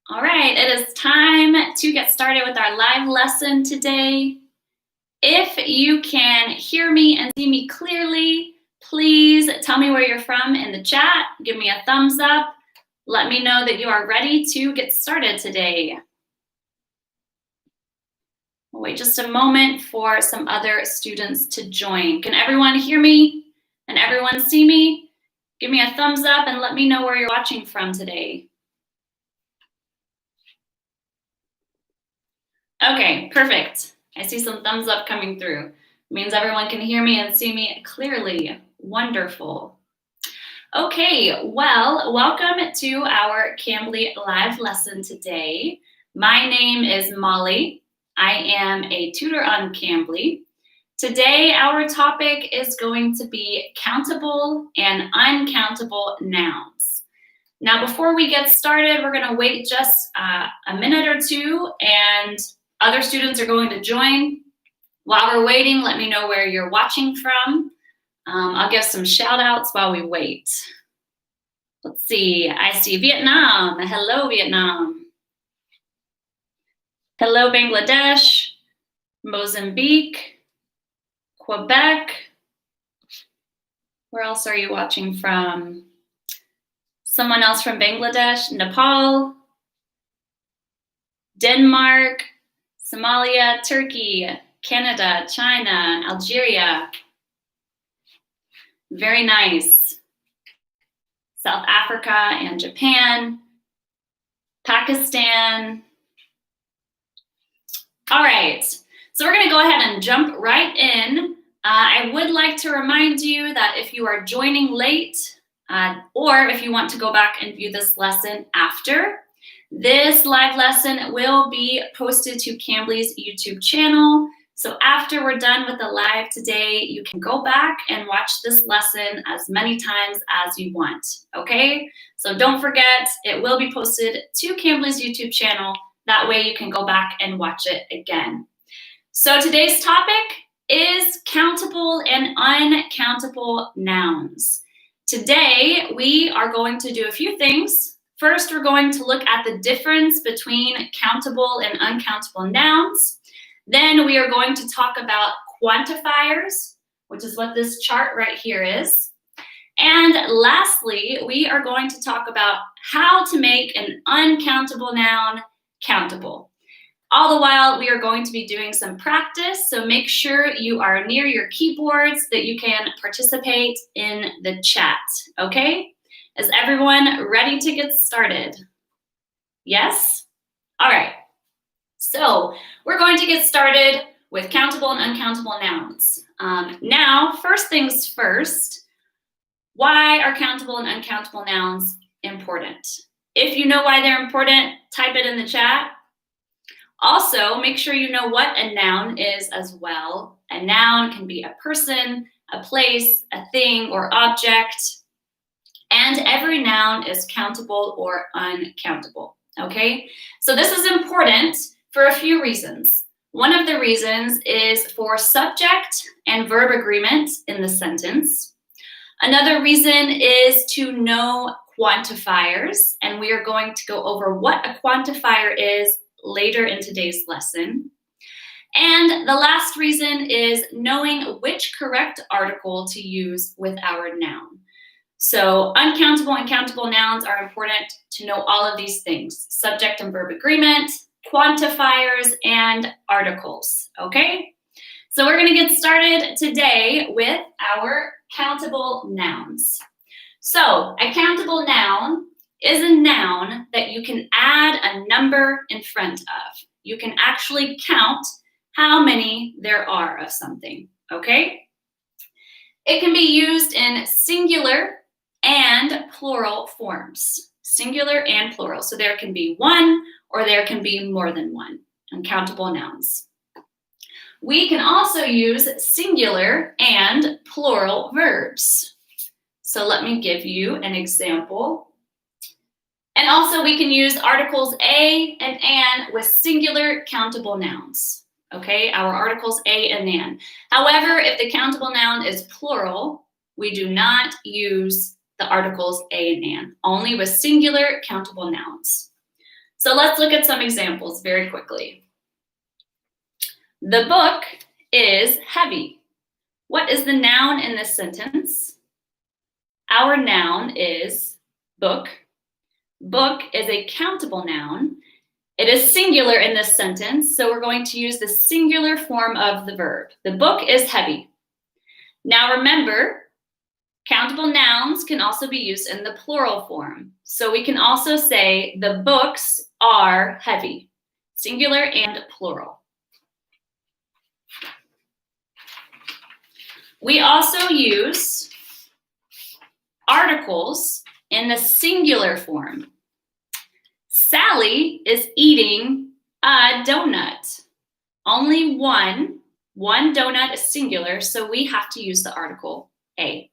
All right, it is time to get started with our live lesson today. If you can hear me and see me clearly, please tell me where you're from in the chat. Give me a thumbs up. Let me know that you are ready to get started today. We'll wait just a moment for some other students to join. Can everyone hear me and everyone see me? Give me a thumbs up and let me know where you're watching from today. Okay, perfect. I see some thumbs up coming through. It means everyone can hear me and see me clearly. Wonderful. Okay, well, welcome to our Cambly live lesson today. My name is Molly. I am a tutor on Cambly. Today, our topic is going to be countable and uncountable nouns. Now, before we get started, we're going to wait just a minute or two, and other students are going to join. While we're waiting, let me know where you're watching from. I'll give some shout outs while we wait. Let's see, I see Vietnam. Hello, Vietnam. Hello, Bangladesh, Mozambique, Quebec. Where else are you watching from? Someone else from Bangladesh, Nepal, Denmark, Somalia, Turkey, Canada, China, Algeria. Very nice. South Africa and Japan, Pakistan. All right, so we're gonna go ahead and jump right in. I would like to remind you that if you are joining late, or if you want to go back and view this lesson after, this live lesson will be posted to Cambly's YouTube channel. So after we're done with the live today, you can go back and watch this lesson as many times as you want, okay? So don't forget, it will be posted to Cambly's YouTube channel. That way you can go back and watch it again. So today's topic is countable and uncountable nouns. Today, we are going to do a few things. First, we're going to look at the difference between countable and uncountable nouns. Then we are going to talk about quantifiers, which is what this chart right here is. And lastly, we are going to talk about how to make an uncountable noun countable. All the while, we are going to be doing some practice, so make sure you are near your keyboards that you can participate in the chat, okay? Is everyone ready to get started? Yes? All right. So we're going to get started with countable and uncountable nouns. Now, first things first, why are countable and uncountable nouns important? If you know why they're important, type it in the chat. Also, make sure you know what a noun is as well. A noun can be a person, a place, a thing, or object. And every noun is countable or uncountable, okay? So this is important for a few reasons. One of the reasons is for subject and verb agreement in the sentence. Another reason is to know quantifiers, and we are going to go over what a quantifier is later in today's lesson. And the last reason is knowing which correct article to use with our noun. So uncountable and countable nouns are important to know all of these things: subject and verb agreement, quantifiers, and articles, okay? So we're gonna get started today with our countable nouns. So a countable noun is a noun that you can add a number in front of. You can actually count how many there are of something, okay? It can be used in singular and plural forms. Singular and plural. So there can be one or there can be more than one uncountable nouns. We can also use singular and plural verbs. So let me give you an example. And also we can use articles a and an with singular countable nouns. Okay, our articles a and an. However, if the countable noun is plural, we do not use the articles a and an, only with singular countable nouns. So let's look at some examples very quickly. The book is heavy. What is the noun in this sentence? Our noun is book. Book is a countable noun. It is singular in this sentence, so we're going to use the singular form of the verb. The book is heavy. Now remember, countable nouns can also be used in the plural form. So we can also say the books are heavy, singular and plural. We also use articles in the singular form. Sally is eating a donut. Only one donut is singular, so we have to use the article a.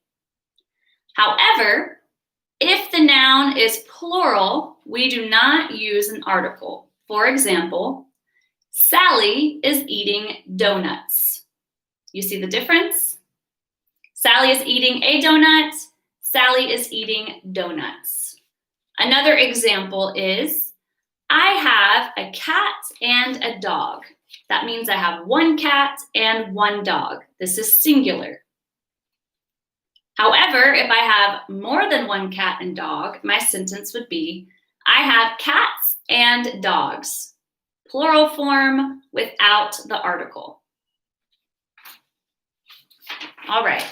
However, if the noun is plural, we do not use an article. For example, Sally is eating donuts. You see the difference? Sally is eating a donut. Sally is eating donuts. Another example is, I have a cat and a dog. That means I have one cat and one dog. This is singular. However, if I have more than one cat and dog, my sentence would be, I have cats and dogs. Plural form without the article. All right.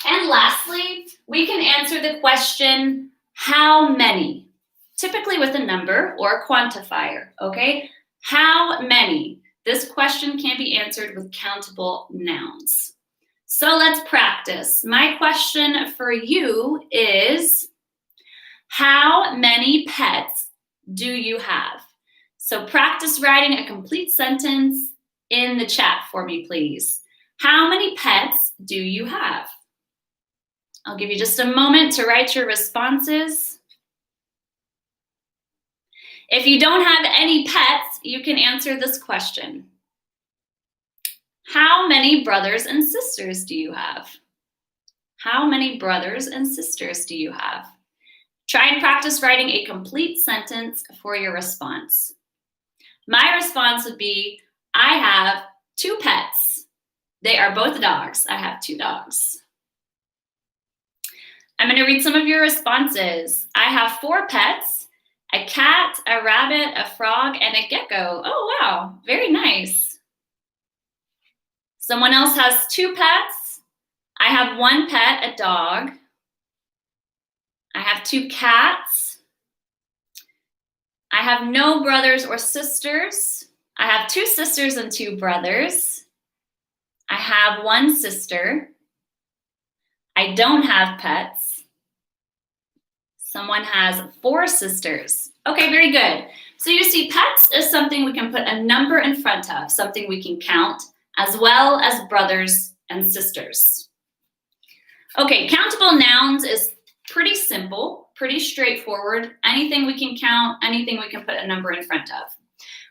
And lastly, we can answer the question, how many? Typically with a number or a quantifier, okay? How many? This question can be answered with countable nouns. So let's practice. My question for you is, how many pets do you have? So practice writing a complete sentence in the chat for me, please. How many pets do you have? I'll give you just a moment to write your responses. If you don't have any pets, you can answer this question. How many brothers and sisters do you have? How many brothers and sisters do you have? Try and practice writing a complete sentence for your response. My response would be, I have 2 pets. They are both dogs. I have 2 dogs. I'm going to read some of your responses. I have 4 pets, a cat, a rabbit, a frog, and a gecko. Oh, wow. Very nice. Someone else has 2 pets. I have 1 pet, a dog. I have 2 cats. I have no brothers or sisters. I have 2 sisters and 2 brothers. I have 1 sister. I don't have pets. Someone has 4 sisters. Okay, very good. So you see, pets is something we can put a number in front of, something we can count, as well as brothers and sisters. Okay, countable nouns is pretty simple, pretty straightforward. Anything we can count, anything we can put a number in front of.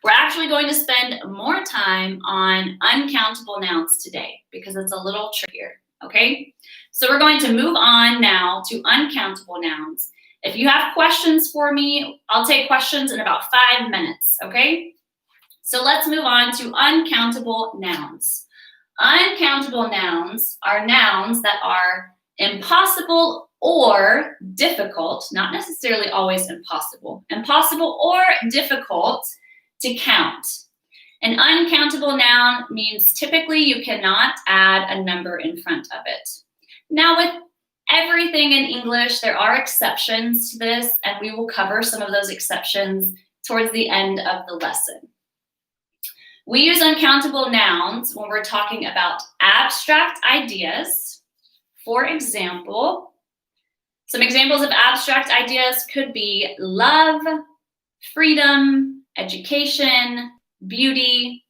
We're actually going to spend more time on uncountable nouns today because it's a little trickier, okay? So we're going to move on now to uncountable nouns. If you have questions for me, I'll take questions in about 5 minutes, okay? So let's move on to uncountable nouns. Uncountable nouns are nouns that are impossible or difficult, not necessarily always impossible or difficult to count. An uncountable noun means typically you cannot add a number in front of it. Now with everything in English, there are exceptions to this, and we will cover some of those exceptions towards the end of the lesson. We use uncountable nouns when we're talking about abstract ideas. For example, some examples of abstract ideas could be love, freedom, education, beauty.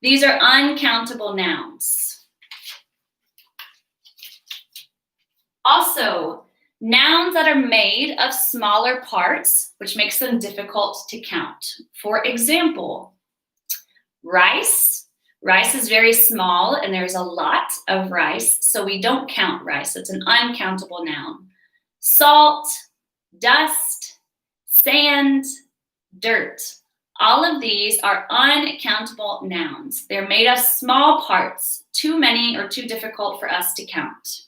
These are uncountable nouns. Also, nouns that are made of smaller parts, which makes them difficult to count. For example, rice. Rice is very small and there's a lot of rice, so we don't count rice. It's an uncountable noun. Salt, dust, sand, dirt. All of these are uncountable nouns. They're made of small parts, too many or too difficult for us to count.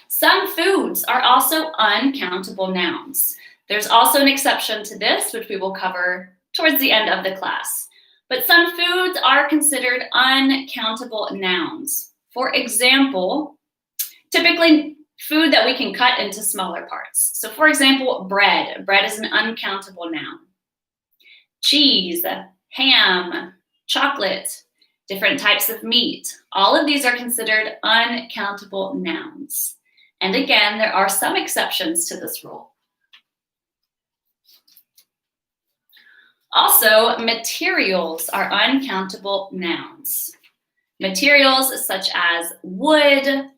Some foods are also uncountable nouns. There's also an exception to this, which we will cover towards the end of the class. But some foods are considered uncountable nouns. For example, typically food that we can cut into smaller parts. So for example, bread. Bread is an uncountable noun. Cheese, ham, chocolate, different types of meat. All of these are considered uncountable nouns. And again, there are some exceptions to this rule. Also, materials are uncountable nouns. Materials such as wood,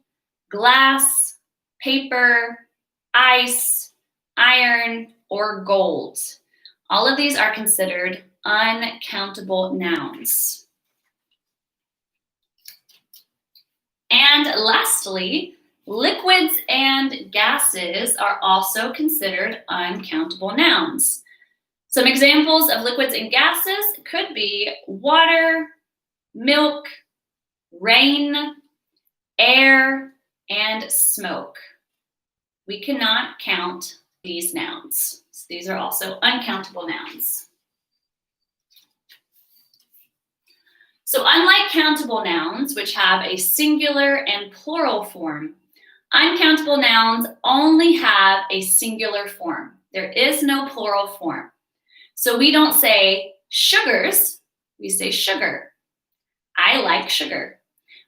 glass, paper, ice, iron, or gold. All of these are considered uncountable nouns. And lastly, liquids and gases are also considered uncountable nouns. Some examples of liquids and gases could be water, milk, rain, air, and smoke. We cannot count these nouns. So these are also uncountable nouns. So unlike countable nouns, which have a singular and plural form, uncountable nouns only have a singular form. There is no plural form. So we don't say sugars, we say sugar. I like sugar.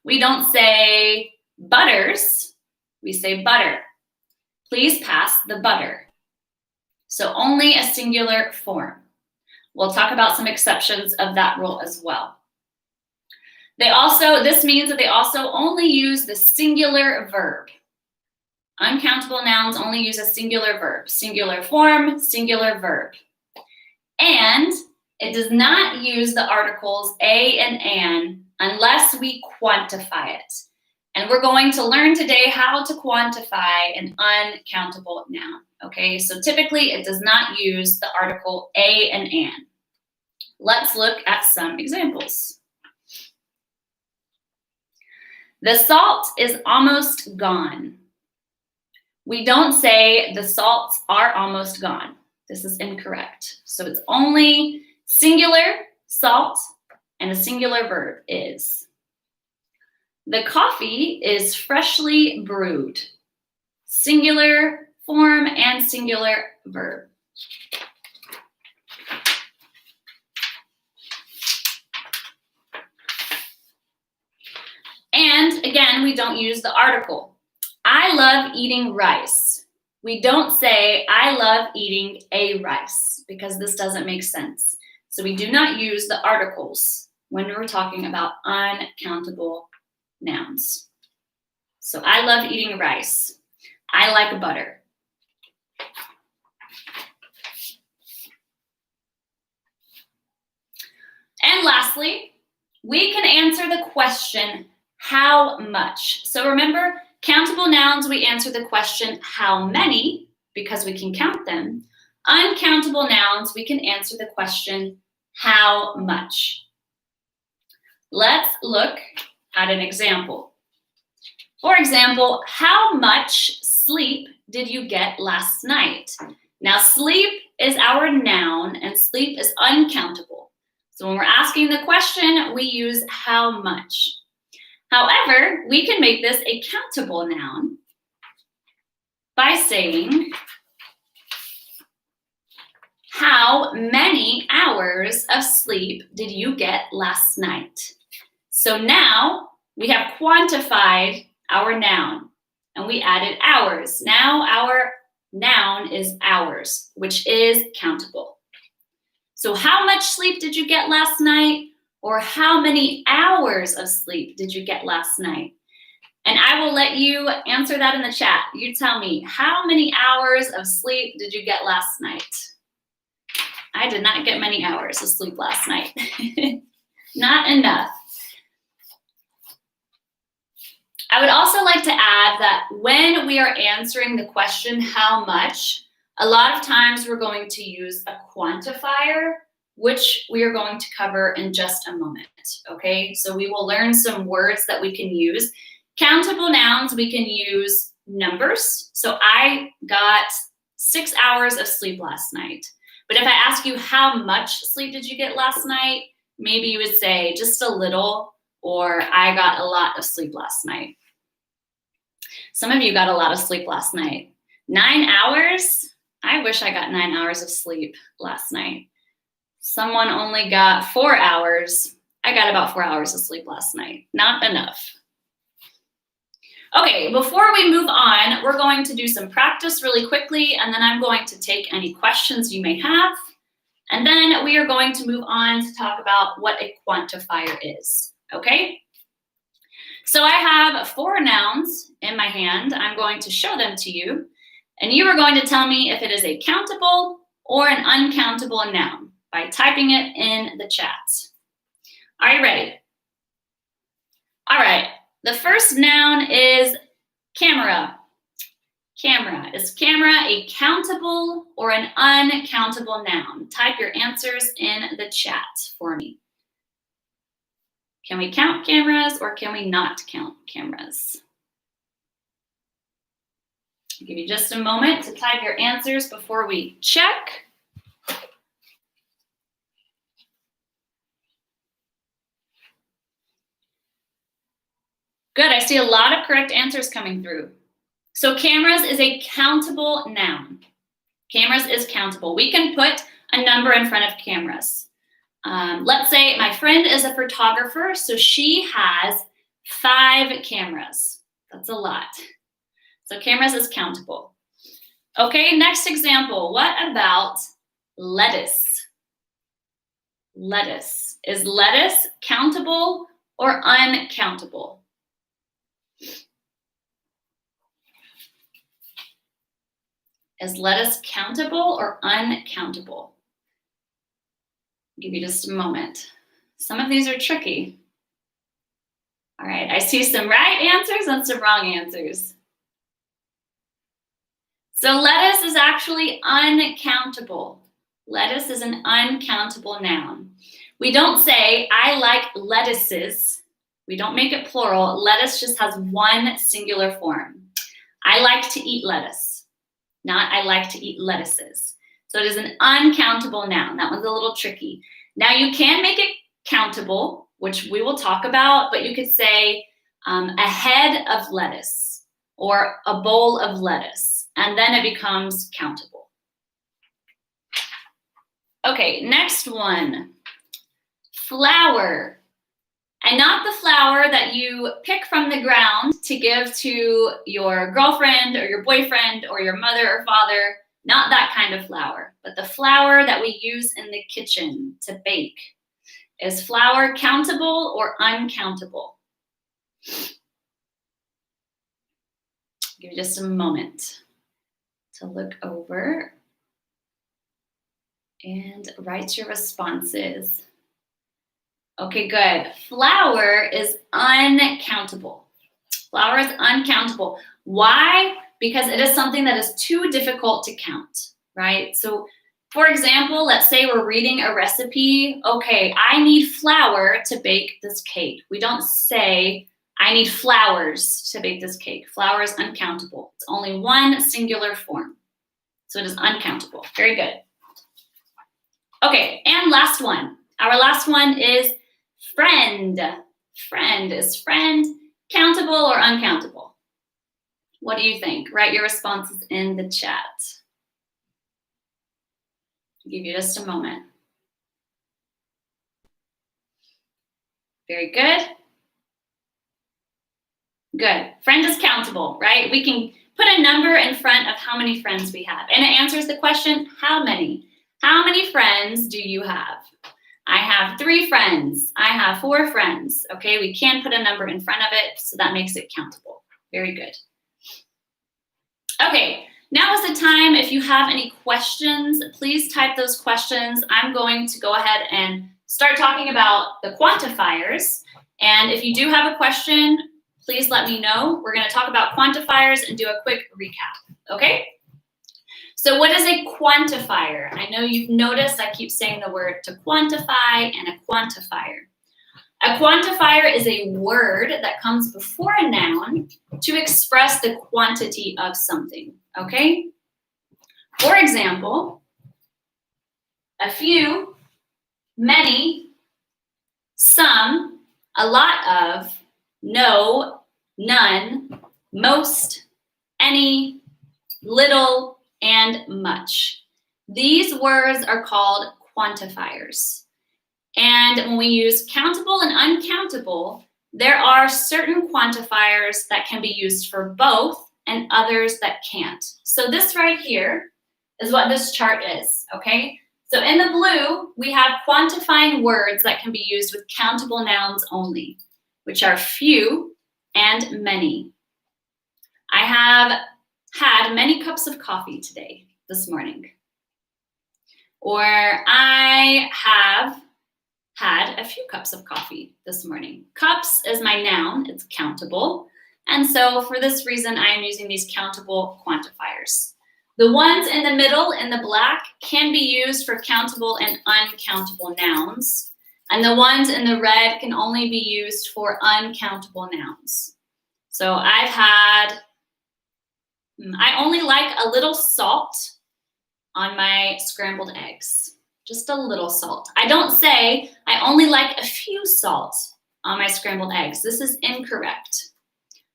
We don't say butters, we say butter. Please pass the butter. So only a singular form. We'll talk about some exceptions of that rule as well. This means that they also only use the singular verb. Uncountable nouns only use a singular verb, singular form, singular verb. And it does not use the articles a and an unless we quantify it. And we're going to learn today how to quantify an uncountable noun. Okay, so typically it does not use the article a and an. Let's look at some examples. The salt is almost gone. We don't say the salts are almost gone. This is incorrect. So it's only singular salt and a singular verb is. The coffee is freshly brewed. Singular form and singular verb. And again, we don't use the article. I love eating rice. We don't say, I love eating a rice, because this doesn't make sense. So we do not use the articles when we're talking about uncountable nouns. So I love eating rice. I like butter. And lastly, we can answer the question, how much? So remember, countable nouns, we answer the question, how many, because we can count them. Uncountable nouns, we can answer the question, how much? Let's look at an example. For example, how much sleep did you get last night? Now, sleep is our noun, and sleep is uncountable. So when we're asking the question, we use how much. However, we can make this a countable noun by saying, how many hours of sleep did you get last night? So now we have quantified our noun and we added hours. Now our noun is hours, which is countable. So how much sleep did you get last night? Or how many hours of sleep did you get last night? And I will let you answer that in the chat. You tell me, how many hours of sleep did you get last night? I did not get many hours of sleep last night. Not enough. I would also like to add that when we are answering the question, how much, a lot of times we're going to use a quantifier, which we are going to cover in just a moment, okay? So we will learn some words that we can use. Countable nouns, we can use numbers. So I got 6 hours of sleep last night. But if I ask you how much sleep did you get last night, maybe you would say just a little, or I got a lot of sleep last night. Some of you got a lot of sleep last night. 9 hours? I wish I got 9 hours of sleep last night. Someone only got 4 hours. I got about 4 hours of sleep last night. Not enough. Okay, before we move on, we're going to do some practice really quickly, and then I'm going to take any questions you may have. And then we are going to move on to talk about what a quantifier is, okay? So I have 4 nouns in my hand. I'm going to show them to you, and you are going to tell me if it is a countable or an uncountable noun by typing it in the chat. Are you ready? All right, the first noun is camera. Camera. Is camera a countable or an uncountable noun? Type your answers in the chat for me. Can we count cameras or can we not count cameras? I'll give you just a moment to type your answers before we check. Good, I see a lot of correct answers coming through. So cameras is a countable noun. Cameras is countable. We can put a number in front of cameras. Let's say my friend is a photographer, so she has 5 cameras. That's a lot. So cameras is countable. Okay, next example. What about lettuce? Lettuce. Is lettuce countable or uncountable? Is lettuce countable or uncountable? I'll give you just a moment. Some of these are tricky. All right, I see some right answers and some wrong answers. So lettuce is actually uncountable. Lettuce is an uncountable noun. We don't say, I like lettuces. We don't make it plural. Lettuce just has one singular form. I like to eat lettuce, not I like to eat lettuces. So it is an uncountable noun. That one's a little tricky. Now you can make it countable, which we will talk about, but you could say a head of lettuce or a bowl of lettuce, and then it becomes countable. Okay, next one, flower. And not the flower that you pick from the ground to give to your girlfriend or your boyfriend or your mother or father. Not that kind of flour, but the flour that we use in the kitchen to bake. Is flour countable or uncountable? Give you just a moment to look over and write your responses. Okay, good. Flour is uncountable. Flour is uncountable. Why? Because it is something that is too difficult to count, right? So, for example, let's say we're reading a recipe. Okay, I need flour to bake this cake. We don't say, I need flowers to bake this cake. Flour is uncountable. It's only one singular form. So it is uncountable. Very good. Okay, and last one. Our last one is friend. Friend. Is friend countable or uncountable? What do you think? Write your responses in the chat. I'll give you just a moment. Very good. Good. Friend is countable, right? We can put a number in front of how many friends we have. And it answers the question, how many? How many friends do you have? I have 3 friends. I have 4 friends. Okay, we can put a number in front of it, so that makes it countable. Very good. Okay, now is the time. If you have any questions, please type those questions. I'm going to go ahead and start talking about the quantifiers. And if you do have a question, please let me know. We're going to talk about quantifiers and do a quick recap, okay? So what is a quantifier? I know you've noticed I keep saying the word to quantify and a quantifier. A quantifier is a word that comes before a noun to express the quantity of something, okay? For example, a few, many, some, a lot of, no, none, most, any, little, and much. These words are called quantifiers. And when we use countable and uncountable, there are certain quantifiers that can be used for both and others that can't. So this right here is what this chart is, okay? So in the blue, we have quantifying words that can be used with countable nouns only, which are few and many. I have had many cups of coffee today, this morning. Or I have had a few cups of coffee this morning. Cups is my noun, it's countable. And so for this reason, I am using these countable quantifiers. The ones in the middle in the black can be used for countable and uncountable nouns. And the ones in the red can only be used for uncountable nouns. So I only like a little salt on my scrambled eggs. Just a little salt. I don't say I only like a few salt on my scrambled eggs. This is incorrect.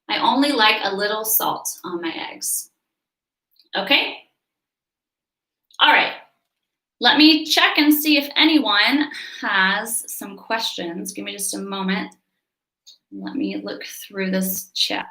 I only like a little salt on my eggs. Okay? All right. Let me check and see if anyone has some questions. Give me just a moment. Let me look through this chat.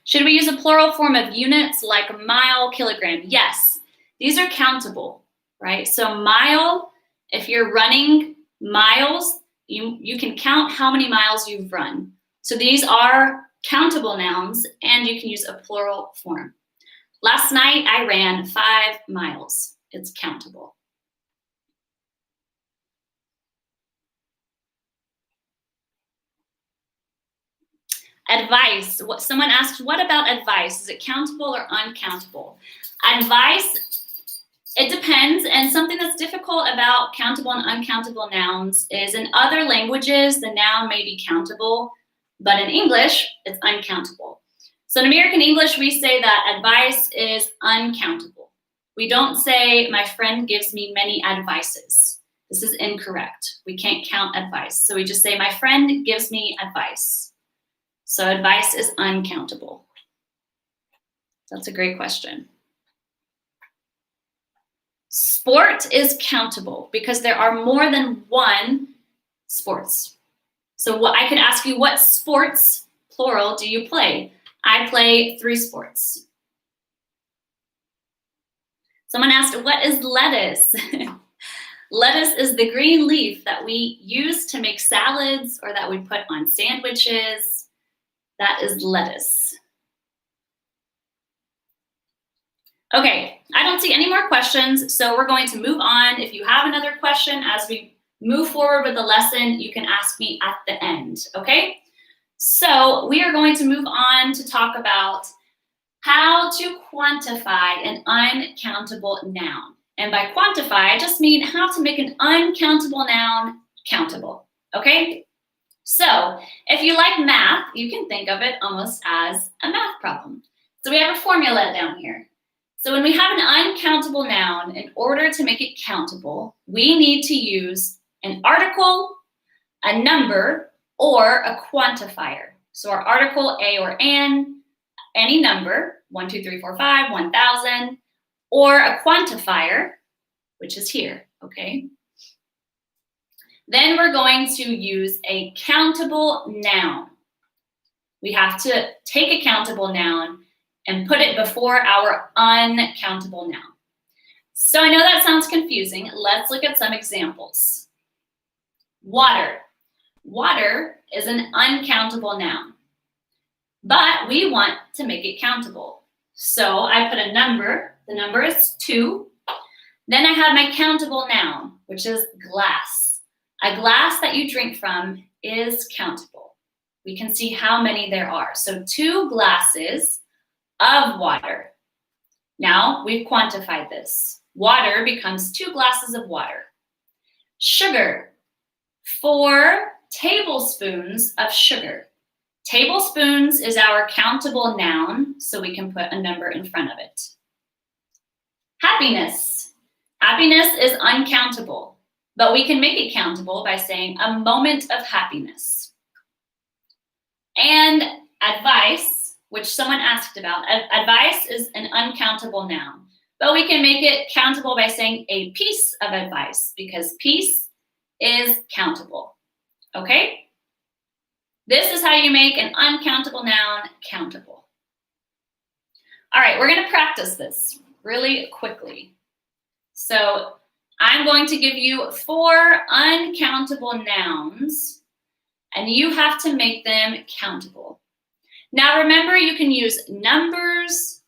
Should we use a plural form of units like mile, kilogram? Yes, these are countable, right? So mile, if you're running miles, you can count how many miles you've run. So these are countable nouns, and you can use a plural form. Last night, I ran 5 miles. It's countable. Advice. Someone asked, what about advice? Is it countable or uncountable? Advice, it depends. And something that's difficult about countable and uncountable nouns is in other languages, the noun may be countable, but in English, it's uncountable. So in American English, we say that advice is uncountable. We don't say, my friend gives me many advices. This is incorrect. We can't count advice. So we just say, my friend gives me advice. So advice is uncountable. That's a great question. Sport is countable because there are more than one sports. So I could ask you, what sports, plural, do you play? I play 3 sports. Someone asked, what is lettuce? Lettuce is the green leaf that we use to make salads or that we put on sandwiches. That is lettuce. Okay, I don't see any more questions, so we're going to move on. If you have another question as we move forward with the lesson, you can ask me at the end, okay? So we are going to move on to talk about how to quantify an uncountable noun. And by quantify, I just mean how to make an uncountable noun countable, okay? So if you like math, you can think of it almost as a math problem. So we have a formula down here. So when we have an uncountable noun, in order to make it countable, we need to use an article, a number, or a quantifier. So our article, a or an, any number, 1, 2, 3, 4, 5, 1,000, or a quantifier, which is here, okay? Then we're going to use a countable noun. We have to take a countable noun and put it before our uncountable noun. So I know that sounds confusing. Let's look at some examples. Water. Water is an uncountable noun, but we want to make it countable. So I put a number. The number is 2. Then I have my countable noun, which is glass. A glass that you drink from is countable. We can see how many there are. So 2 glasses of water. Now we've quantified this. Water becomes 2 glasses of water. Sugar, 4 tablespoons of sugar. Tablespoons is our countable noun, so we can put a number in front of it. Happiness. Happiness is uncountable, but we can make it countable by saying a moment of happiness. And advice, which someone asked about. Advice is an uncountable noun, but we can make it countable by saying a piece of advice, because piece is countable, okay? This is how you make an uncountable noun countable. All right, we're gonna practice this really quickly. So I'm going to give you 4 uncountable nouns, and you have to make them countable. Now remember, you can use numbers,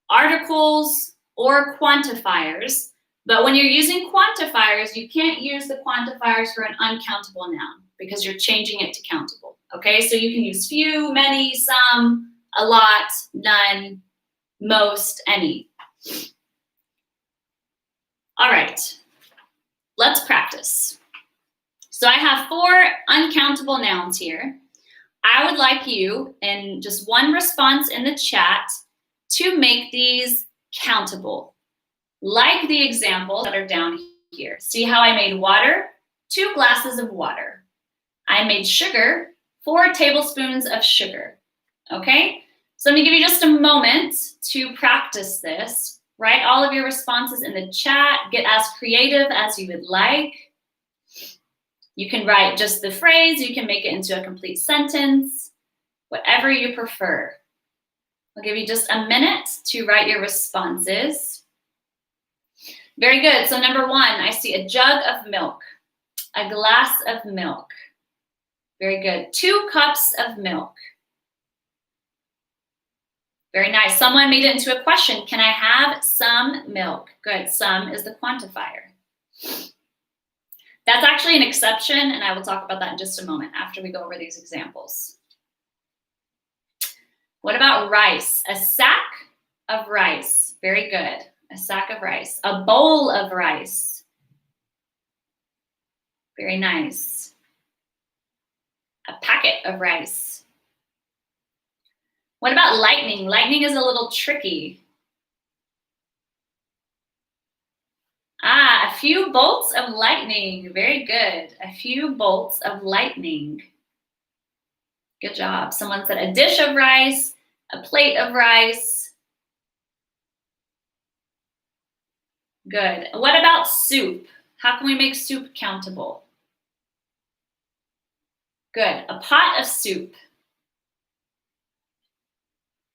articles, or quantifiers, but when you're using quantifiers, you can't use the quantifiers for an uncountable noun because you're changing it to countable, okay? So you can use few, many, some, a lot, none, most, any. All right, let's practice. So I have 4 uncountable nouns here. I would like you, in just one response in the chat, to make these countable, like the examples that are down here. See how I made water, 2 glasses of water. I made sugar, 4 tablespoons of sugar, okay? So I'm gonna give you just a moment to practice this. Write all of your responses in the chat. Get as creative as you would like. You can write just the phrase. You can make it into a complete sentence, whatever you prefer. I'll give you just a minute to write your responses. Very good. So number 1, I see a jug of milk, a glass of milk. Very good. 2 cups of milk. Very nice. Someone made it into a question. Can I have some milk? Good. Some is the quantifier. That's actually an exception, and I will talk about that in just a moment after we go over these examples. What about rice? A sack of rice. Very good. A sack of rice. A bowl of rice. Very nice. A packet of rice. What about lightning? Lightning is a little tricky. A few bolts of lightning. Very good. A few bolts of lightning. Good job. Someone said a dish of rice, a plate of rice. Good. What about soup? How can we make soup countable? Good. A pot of soup.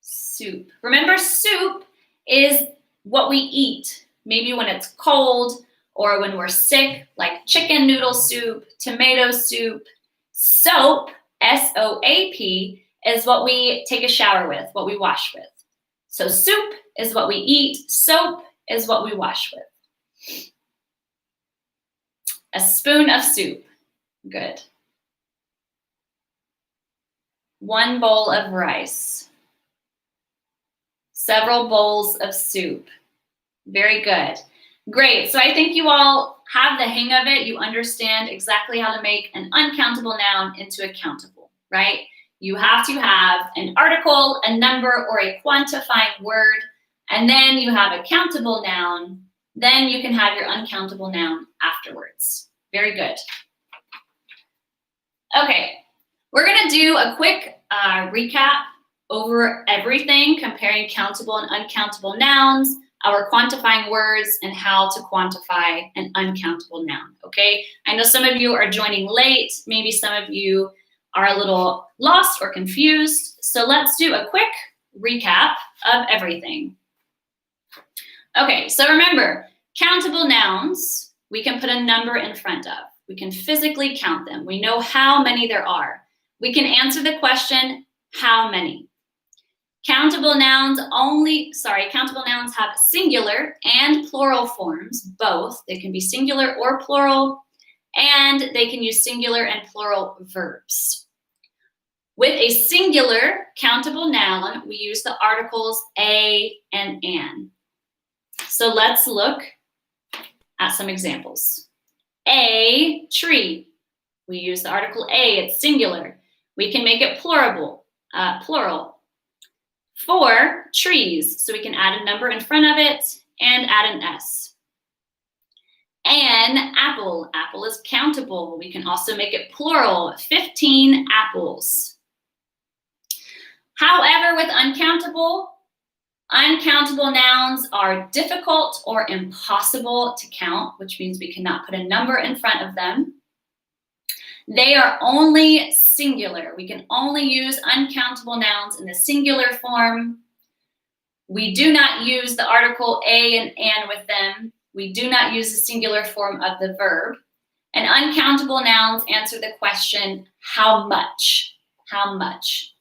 Soup. Remember, soup is what we eat. Maybe when it's cold or when we're sick, like chicken noodle soup, tomato soup. Soap, S-O-A-P, is what we take a shower with, what we wash with. So soup is what we eat. Soap is what we wash with. A spoon of soup. Good. 1 bowl of rice. Several bowls of soup. Very good. Great. So I think you all have the hang of it. You understand exactly how to make an uncountable noun into a countable, right? You have to have an article, a number, or a quantifying word, and then you have a countable noun. Then you can have your uncountable noun afterwards. Very good. Okay, we're going to do a quick recap over everything, comparing countable and uncountable nouns, our quantifying words, and how to quantify an uncountable noun, okay? I know some of you are joining late. Maybe some of you are a little lost or confused. So let's do a quick recap of everything. Okay, so remember, countable nouns, we can put a number in front of. We can physically count them. We know how many there are. We can answer the question, how many? Countable nouns have singular and plural forms, both. They can be singular or plural, and they can use singular and plural verbs. With a singular countable noun, we use the articles a and an. So let's look at some examples. A tree. We use the article a, it's singular. We can make it plural. 4 trees, so we can add a number in front of it and add an S. An apple. Apple is countable. We can also make it plural, 15 apples. However, with uncountable nouns are difficult or impossible to count, which means we cannot put a number in front of them. They are only singular. We can only use uncountable nouns in the singular form. We do not use the article a and an with them. We do not use the singular form of the verb. And uncountable nouns answer the question, how much? How much?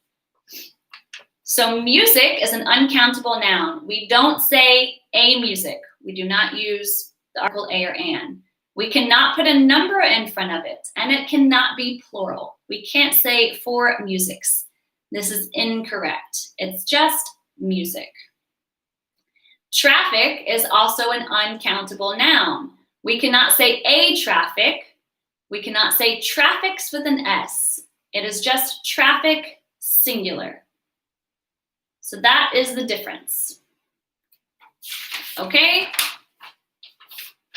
So music is an uncountable noun. We don't say a music. We do not use the article a or an. We cannot put a number in front of it, and it cannot be plural. We can't say 4 musics. This is incorrect. It's just music. Traffic is also an uncountable noun. We cannot say a traffic. We cannot say traffics with an S. It is just traffic, singular. So that is the difference. Okay?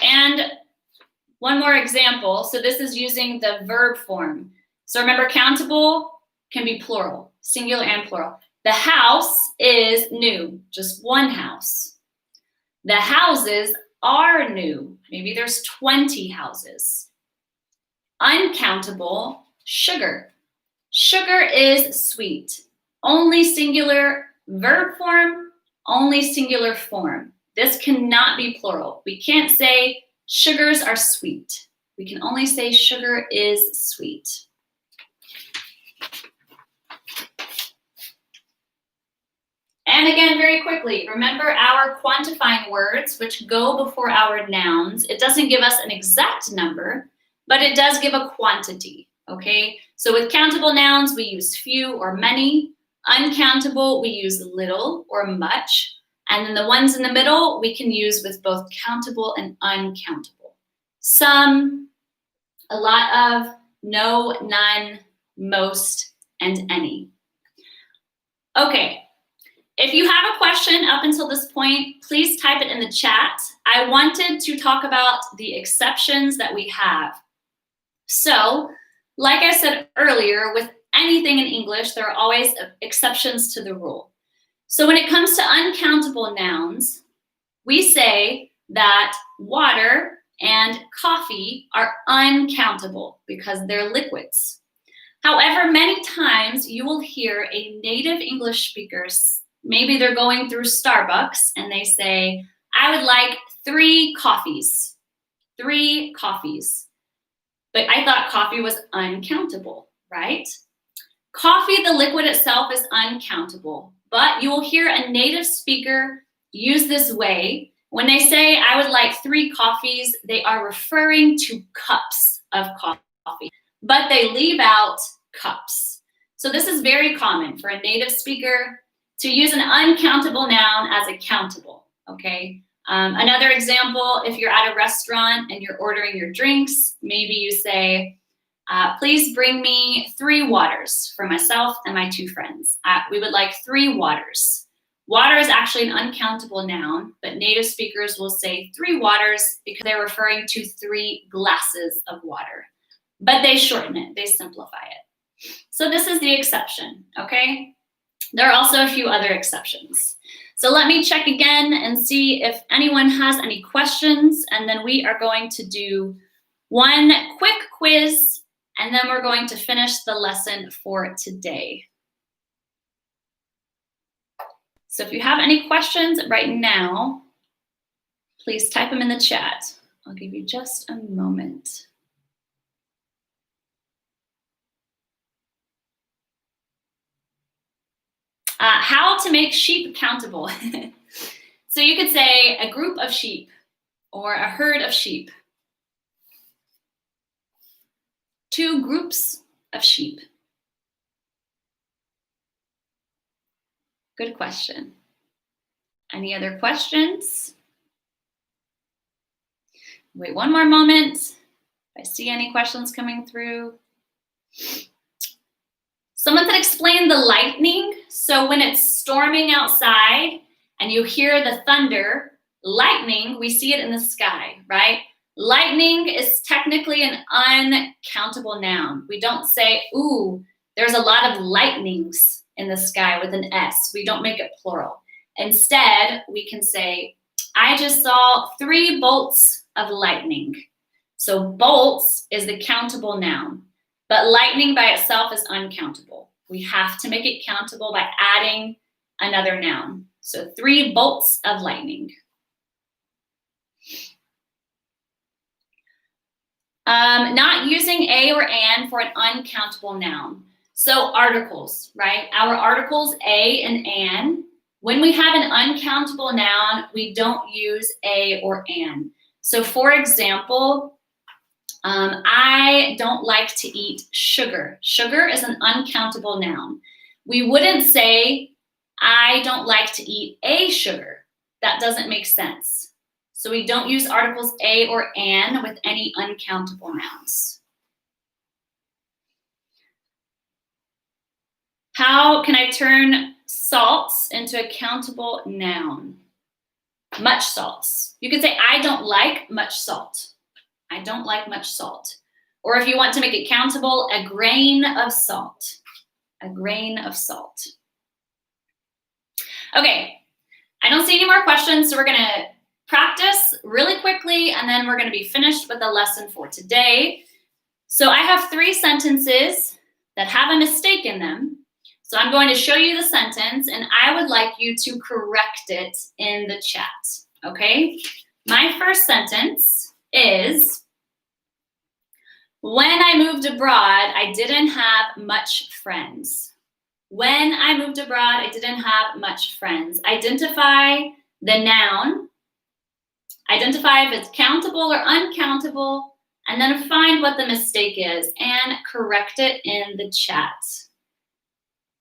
And one more example. So this is using the verb form. So remember, countable can be plural, singular and plural. The house is new, just one house. The houses are new. Maybe there's 20 houses. Uncountable, sugar. Sugar is sweet. Only singular verb form, only singular form. This cannot be plural. We can't say sugars are sweet. We can only say sugar is sweet. And again, very quickly, remember our quantifying words, which go before our nouns. It doesn't give us an exact number, but it does give a quantity, okay? So with countable nouns, we use few or many. Uncountable, we use little or much. And then the ones in the middle, we can use with both countable and uncountable. Some, a lot of, no, none, most, and any. Okay, if you have a question up until this point, please type it in the chat. I wanted to talk about the exceptions that we have. So, like I said earlier, with anything in English, there are always exceptions to the rule. So when it comes to uncountable nouns, we say that water and coffee are uncountable because they're liquids. However, many times you will hear a native English speaker, maybe they're going through Starbucks and they say, I would like 3 coffees. 3 coffees. But I thought coffee was uncountable, right? Coffee, the liquid itself, is uncountable. But you will hear a native speaker use this way. When they say, I would like 3 coffees, they are referring to cups of coffee, but they leave out cups. So this is very common for a native speaker to use an uncountable noun as a countable, okay? Another example, if you're at a restaurant and you're ordering your drinks, maybe you say, please bring me 3 waters for myself and my 2 friends. We would like 3 waters. Water is actually an uncountable noun, but native speakers will say 3 waters because they're referring to 3 glasses of water. But they shorten it, they simplify it. So this is the exception, okay? There are also a few other exceptions. So let me check again and see if anyone has any questions, and then we are going to do one quick quiz, and then we're going to finish the lesson for today. So if you have any questions right now, please type them in the chat. I'll give you just a moment. How to make sheep countable. So you could say a group of sheep or a herd of sheep. 2 groups of sheep. Good question. Any other questions? Wait one more moment. If I see any questions coming through. Someone could explain the lightning. So when it's storming outside and you hear the thunder, lightning, we see it in the sky, right? Lightning is technically an uncountable noun. We don't say, ooh, there's a lot of lightnings in the sky with an S. We don't make it plural. Instead, we can say, I just saw 3 bolts of lightning. So bolts is the countable noun, but lightning by itself is uncountable. We have to make it countable by adding another noun. So 3 bolts of lightning. Not using a or an for an uncountable noun. So articles, right? Our articles a and an. When we have an uncountable noun, we don't use a or an. So for example, I don't like to eat sugar. Sugar is an uncountable noun. We wouldn't say, I don't like to eat a sugar. That doesn't make sense. So we don't use articles a or an with any uncountable nouns. How can I turn salts into a countable noun? Much salts. You could say, I don't like much salt. I don't like much salt. Or if you want to make it countable, a grain of salt. A grain of salt. Okay, I don't see any more questions, so we're going to practice really quickly, and then we're going to be finished with the lesson for today. So I have 3 sentences that have a mistake in them. So I'm going to show you the sentence, and I would like you to correct it in the chat, okay? My first sentence is, when I moved abroad, I didn't have much friends. When I moved abroad, I didn't have much friends. Identify the noun. Identify if it's countable or uncountable, and then find what the mistake is and correct it in the chat.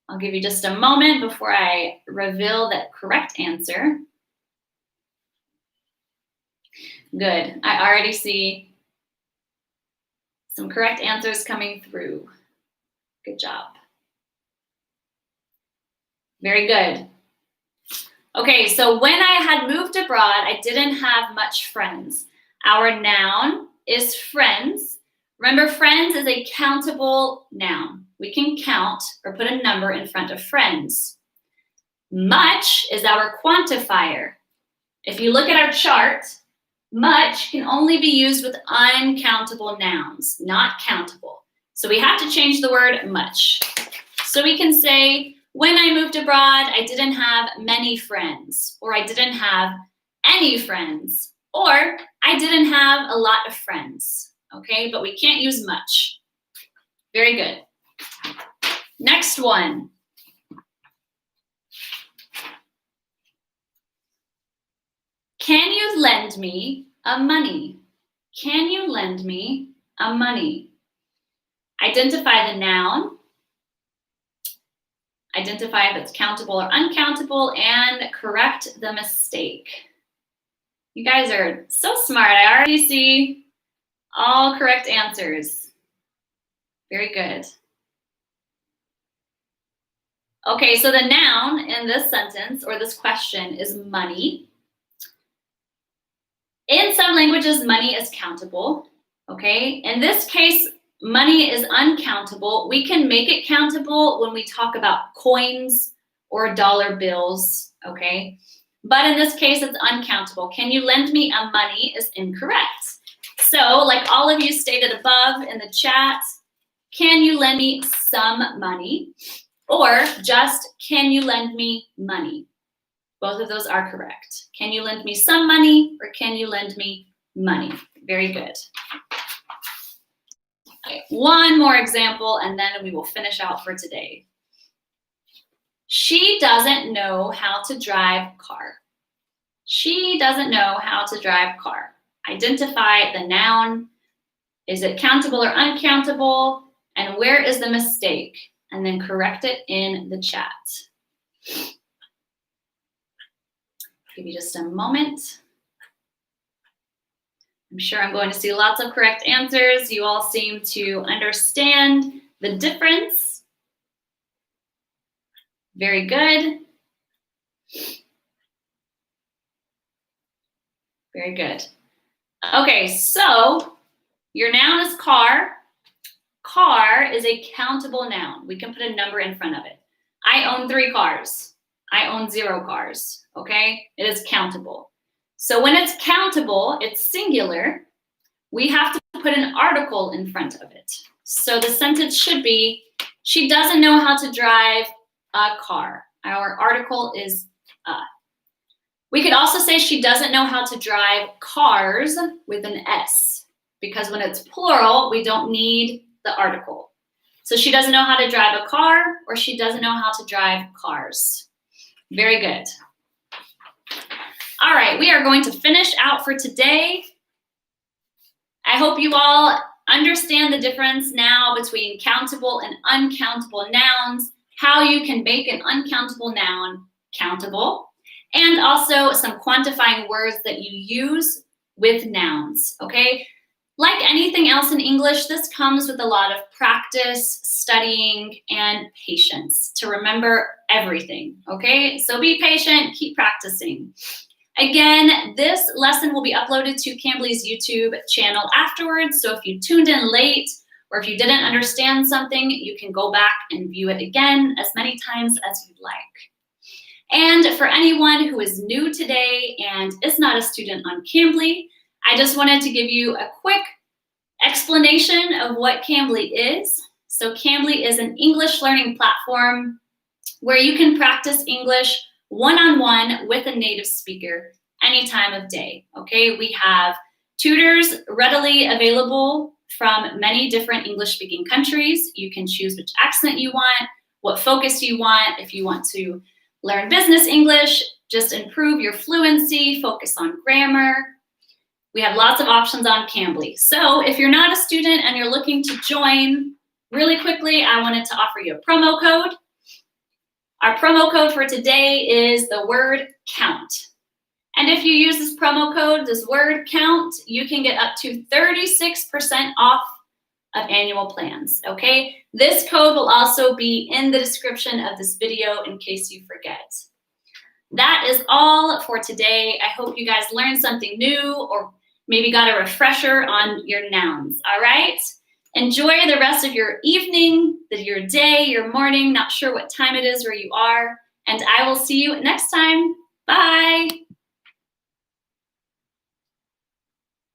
I'll give you just a moment before I reveal the correct answer. Good. I already see some correct answers coming through. Good job. Very good. Okay, so when I had moved abroad, I didn't have much friends. Our noun is friends. Remember, friends is a countable noun. We can count or put a number in front of friends. Much is our quantifier. If you look at our chart, much can only be used with uncountable nouns, not countable. So we have to change the word much. So we can say, when I moved abroad, I didn't have many friends, or I didn't have any friends, or I didn't have a lot of friends, okay? But we can't use much. Very good. Next one. Can you lend me a money? Can you lend me a money? Identify the noun. Identify if it's countable or uncountable, and correct the mistake. You guys are so smart. I already see all correct answers. Very good. Okay, so the noun in this sentence or this question is money. In some languages, money is countable, okay? In this case, money is uncountable. We can make it countable when we talk about coins or dollar bills, okay? But in this case, it's uncountable. Can you lend me a money is incorrect. So like all of you stated above in the chat, can you lend me some money? Or just, can you lend me money? Both of those are correct. Can you lend me some money or can you lend me money? Very good. Okay, one more example and then we will finish out for today. She doesn't know how to drive car. She doesn't know how to drive car. Identify the noun. Is it countable or uncountable? And where is the mistake? And then correct it in the chat. Give you just a moment. I'm sure I'm going to see lots of correct answers. You all seem to understand the difference. Very good. Very good. Okay, so your noun is car. Car is a countable noun. We can put a number in front of it. I own 3 cars. I own 0 cars, okay? It is countable. So when it's countable, it's singular, we have to put an article in front of it. So the sentence should be, she doesn't know how to drive a car. Our article is a. We could also say she doesn't know how to drive cars with an S, because when it's plural, we don't need the article. So she doesn't know how to drive a car, or she doesn't know how to drive cars. Very good. All right, we are going to finish out for today. I hope you all understand the difference now between countable and uncountable nouns, how you can make an uncountable noun countable, and also some quantifying words that you use with nouns, okay? Like anything else in English, this comes with a lot of practice, studying, and patience to remember everything, okay? So be patient, keep practicing. Again, this lesson will be uploaded to Cambly's YouTube channel afterwards, so if you tuned in late or if you didn't understand something, you can go back and view it again as many times as you'd like. And for anyone who is new today and is not a student on Cambly, I just wanted to give you a quick explanation of what Cambly is. So Cambly is an English learning platform where you can practice English one-on-one with a native speaker any time of day, okay? We have tutors readily available from many different English-speaking countries. You can choose which accent you want, what focus you want. If you want to learn business English, just improve your fluency, focus on grammar. We have lots of options on Cambly. So if you're not a student and you're looking to join, really quickly, I wanted to offer you a promo code. Our promo code for today is the word count. And if you use this promo code, this word count, you can get up to 36% off of annual plans, okay? This code will also be in the description of this video in case you forget. That is all for today. I hope you guys learned something new or maybe got a refresher on your nouns, all right? Enjoy the rest of your evening, your day, your morning, not sure what time it is where you are, and I will see you next time. Bye.